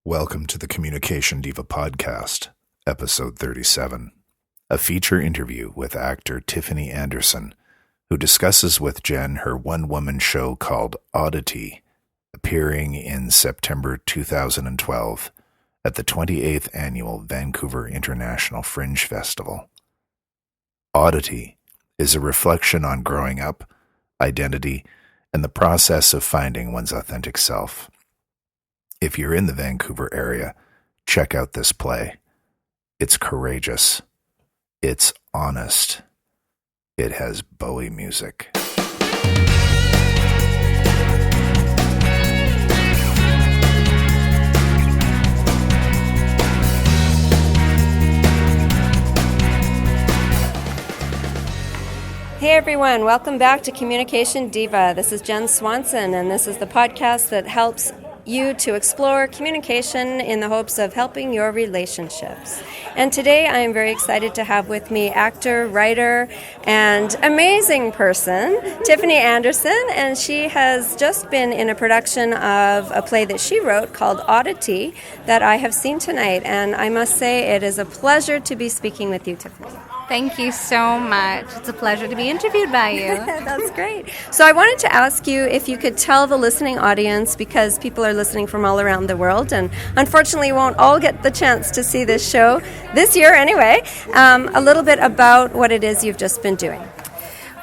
Welcome to the Communication Diva Podcast, episode 37, a feature interview with actor Tiffany Anderson, who discusses with Jen her one-woman show called Oddity, appearing in September 2012 at the 28th Annual Vancouver International Fringe Festival. Oddity is a reflection on growing up, identity, and the process of finding one's authentic self. If you're in the Vancouver area, check out this play. It's courageous. It's honest. It has Bowie music. Hey everyone, welcome back to Communication Diva. This is Jen Swanson, and this is the podcast that helps you to explore communication in the hopes of helping your relationships. And today I am very excited to have with me actor, writer, and amazing person, Tiffany Anderson, and she has just been in a production of a play that she wrote called Oddity that I have seen tonight, and I must say it is a pleasure to be speaking with you, Tiffany. Thank you so much. It's a pleasure to be interviewed by you. That's great. So I wanted to ask you if you could tell the listening audience, because people are listening from all around the world, and unfortunately won't all get the chance to see this show this year anyway, a little bit about what it is you've just been doing.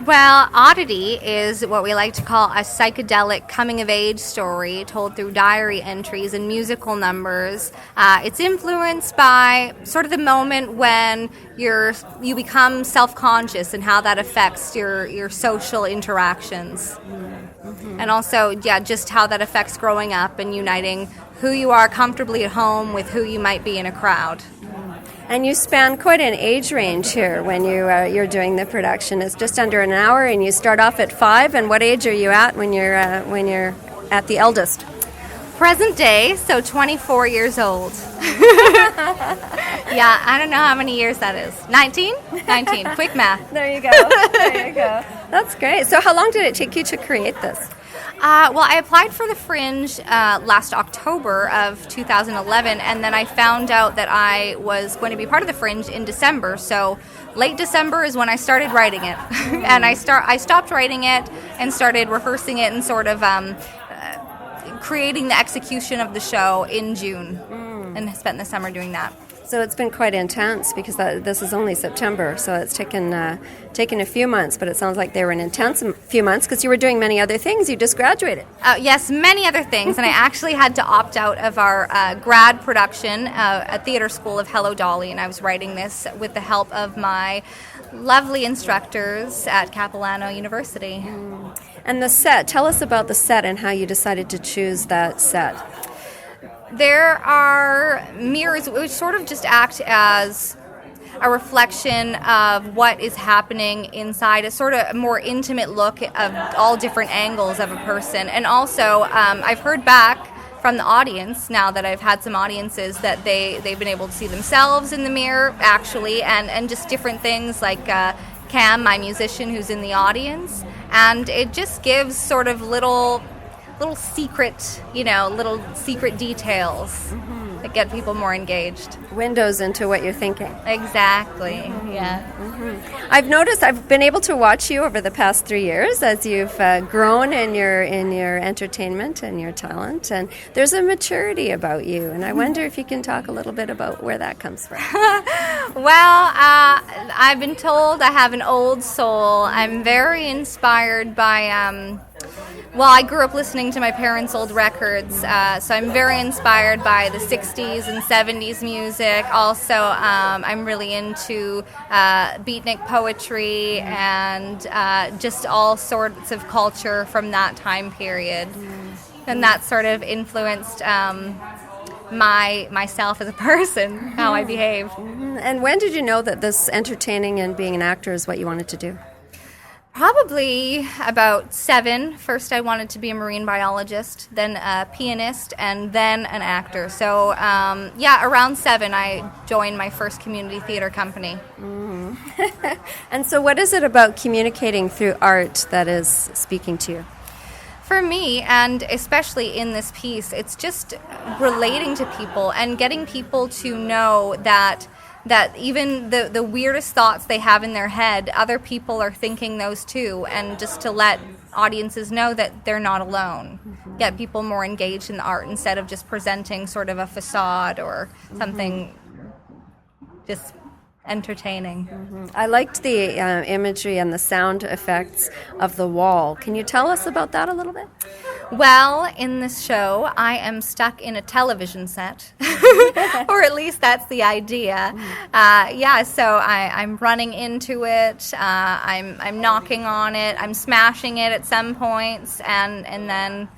Well, Oddity is what we like to call a psychedelic coming-of-age story told through diary entries and musical numbers. It's influenced by sort of the moment when you become self-conscious and how that affects your social interactions. Mm-hmm. And also, just how that affects growing up and uniting who you are comfortably at home with who you might be in a crowd. And you span quite an age range here when you're doing the production. It's just under an hour, and you start off at 5. And what age are you at when you're at the eldest? Present day, so 24 years old. Yeah, I don't know how many years that is. 19? 19. Quick math. There you go. That's great. So how long did it take you to create this? Well, I applied for the Fringe last October of 2011, and then I found out that I was going to be part of the Fringe in December. So late December is when I started writing it, and I stopped writing it and started rehearsing it and sort of creating the execution of the show in June, and spent the summer doing that. So it's been quite intense because this is only September, so it's taken a few months, but it sounds like they were an intense few months because you were doing many other things. You just graduated. Yes, many other things, and I actually had to opt out of our grad production at Theatre School of Hello Dolly, and I was writing this with the help of my lovely instructors at Capilano University. And the set, tell us about the set and how you decided to choose that set. There are mirrors which sort of just act as a reflection of what is happening inside, a sort of more intimate look of all different angles of a person. And also, I've heard back from the audience, now that I've had some audiences, that they've been able to see themselves in the mirror, actually, and just different things like Cam, my musician, who's in the audience. And it just gives sort of little secret, little secret details that get people more engaged. Windows into what you're thinking. Exactly. Yeah. I've noticed, I've been able to watch you over the past 3 years as you've grown in your entertainment and your talent, and there's a maturity about you, and I wonder if you can talk a little bit about where that comes from. Well, I've been told I have an old soul. I'm very inspired by I grew up listening to my parents' old records, so I'm very inspired by the 60s and 70s music. Also, I'm really into beatnik poetry and just all sorts of culture from that time period. And that sort of influenced myself as a person, how I behave. And when did you know that this entertaining and being an actor is what you wanted to do? Probably about 7. First, I wanted to be a marine biologist, then a pianist, and then an actor. So, around 7, I joined my first community theater company. And so what is it about communicating through art that is speaking to you? For me, and especially in this piece, it's just relating to people and getting people to know that even the weirdest thoughts they have in their head, other people are thinking those too, and just to let audiences know that they're not alone. Get people more engaged in the art instead of just presenting sort of a facade or something just entertaining. I liked the imagery and the sound effects of the wall. Can you tell us about that a little bit? Well, in this show, I am stuck in a television set, or at least that's the idea. So I'm running into it, I'm knocking on it, I'm smashing it at some points, and then,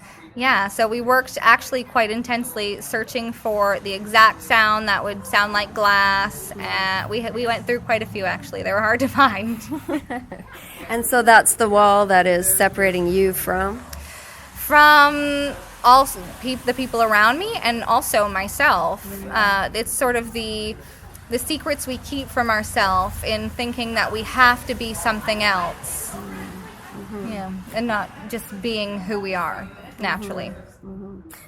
so we worked actually quite intensely searching for the exact sound that would sound like glass. We went through quite a few, actually. They were hard to find. And so that's the wall that is separating you from all the people around me and also myself. It's sort of the secrets we keep from ourselves in thinking that we have to be something else. And not just being who we are naturally.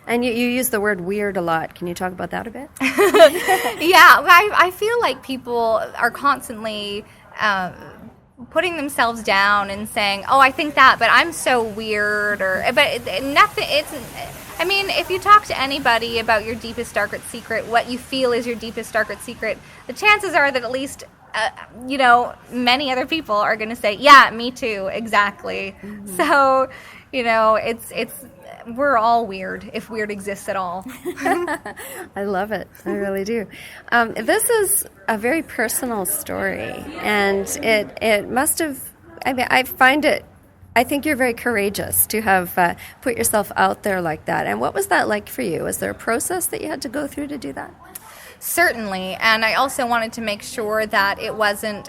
And you use the word weird a lot. Can you talk about that a bit? I feel like people are constantly putting themselves down and saying, "Oh, I think that, but I'm so weird," but nothing. If you talk to anybody about your deepest, darkest secret, what you feel is your deepest, darkest secret, the chances are that at least many other people are going to say, "Yeah, me too, exactly." So, it's we're all weird, if weird exists at all. I love it. I really do. This is a very personal story, and it must have, I think you're very courageous to have put yourself out there like that. And what was that like for you? Was there a process that you had to go through to do that? Certainly, and I also wanted to make sure that it wasn't...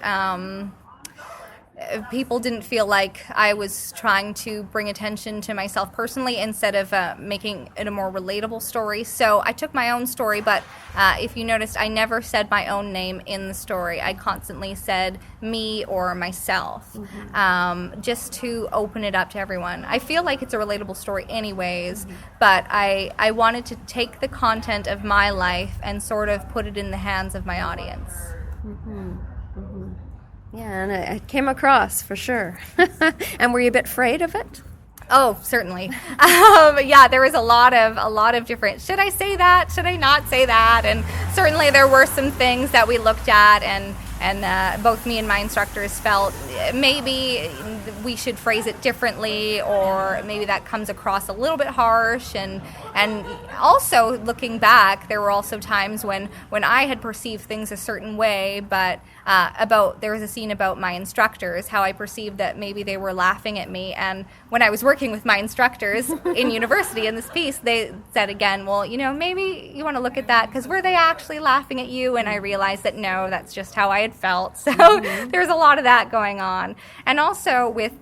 people didn't feel like I was trying to bring attention to myself personally instead of making it a more relatable story. So I took my own story, but if you noticed, I never said my own name in the story. I constantly said me or myself, just to open it up to everyone. I feel like it's a relatable story anyways, but I wanted to take the content of my life and sort of put it in the hands of my audience. Yeah, and it came across for sure. And were you a bit afraid of it? Oh, certainly. There was a lot of different, should I say that? Should I not say that? And certainly there were some things that we looked at and both me and my instructors felt maybe we should phrase it differently, or maybe that comes across a little bit harsh. And also looking back, there were also times when I had perceived things a certain way, but there was a scene about my instructors, how I perceived that maybe they were laughing at me. And when I was working with my instructors in university in this piece, they said again, well, maybe you want to look at that, because were they actually laughing at you? And I realized that no, that's just how I had felt. So there's a lot of that going on. And also with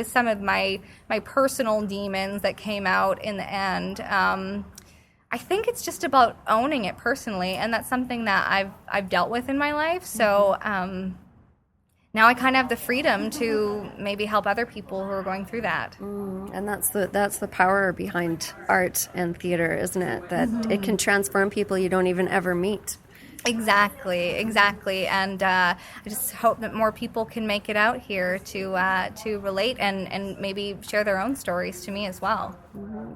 some of my personal demons that came out in the end, I think it's just about owning it personally, and that's something that I've dealt with in my life. So now I kind of have the freedom to maybe help other people who are going through that. And that's the power behind art and theater, isn't it? That it can transform people you don't even ever meet. Exactly. And I just hope that more people can make it out here to relate and maybe share their own stories to me as well.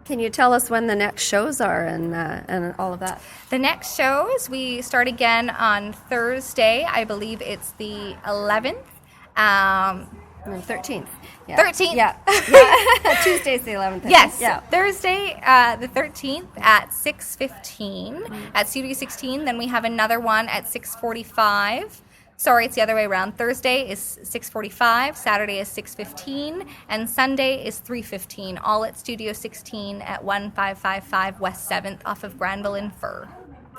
Can you tell us when the next shows are and all of that? The next shows, we start again on Thursday. I believe it's the 11th. 13th. Yeah. 13th. Yeah. Tuesday's the 11th. Yes. Yeah. Thursday, the 13th at 6:15 at Studio 16. Then we have another one at 6:45. Sorry, it's the other way around. Thursday is 6:45, Saturday is 6:15, and Sunday is 3:15. All at Studio 16 at 1555 West 7th off of Granville and Fur.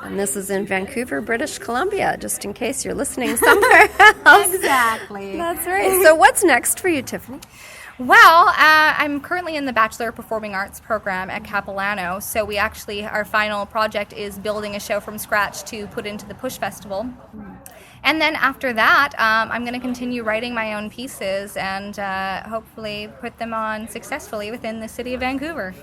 And this is in Vancouver, British Columbia, just in case you're listening somewhere else. Exactly. That's right. So what's next for you, Tiffany? Well, I'm currently in the Bachelor of Performing Arts program at Capilano, so our final project is building a show from scratch to put into the Push Festival. And then after that, I'm going to continue writing my own pieces and hopefully put them on successfully within the city of Vancouver.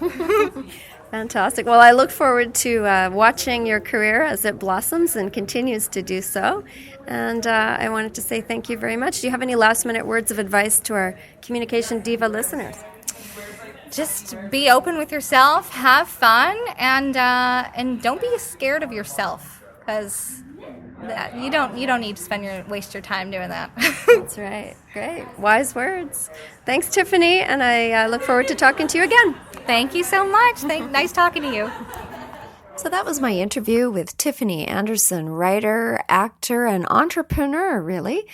Fantastic. Well, I look forward to watching your career as it blossoms and continues to do so. And I wanted to say thank you very much. Do you have any last-minute words of advice to our Communication Diva listeners? Just be open with yourself, have fun, and don't be scared of yourself, because you don't need to waste your time doing that. That's right. Great. Wise words. Thanks, Tiffany, and I look forward to talking to you again. Thank you so much. Nice talking to you. So that was my interview with Tiffany Anderson, writer, actor, and entrepreneur, really.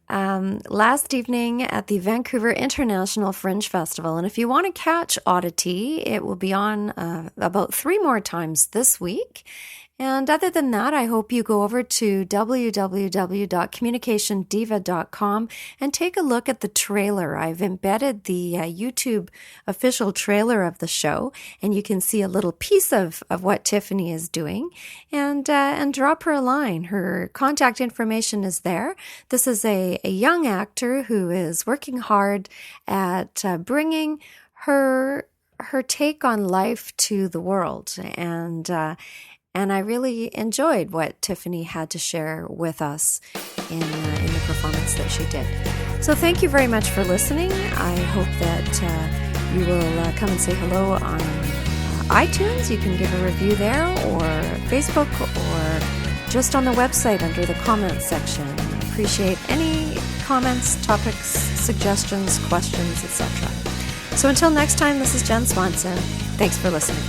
Last evening at the Vancouver International Fringe Festival. And if you want to catch Oddity, it will be on about 3 more times this week. And other than that, I hope you go over to www.communicationdiva.com and take a look at the trailer. I've embedded the YouTube official trailer of the show, and you can see a little piece of what Tiffany is doing, and drop her a line. Her contact information is there. This is a young actor who is working hard at bringing her take on life to the world, and I really enjoyed what Tiffany had to share with us in the performance that she did. So thank you very much for listening. I hope that you will come and say hello on iTunes. You can give a review there, or Facebook, or just on the website under the comments section. I appreciate any comments, topics, suggestions, questions, etc. So until next time, this is Jen Swanson. Thanks for listening.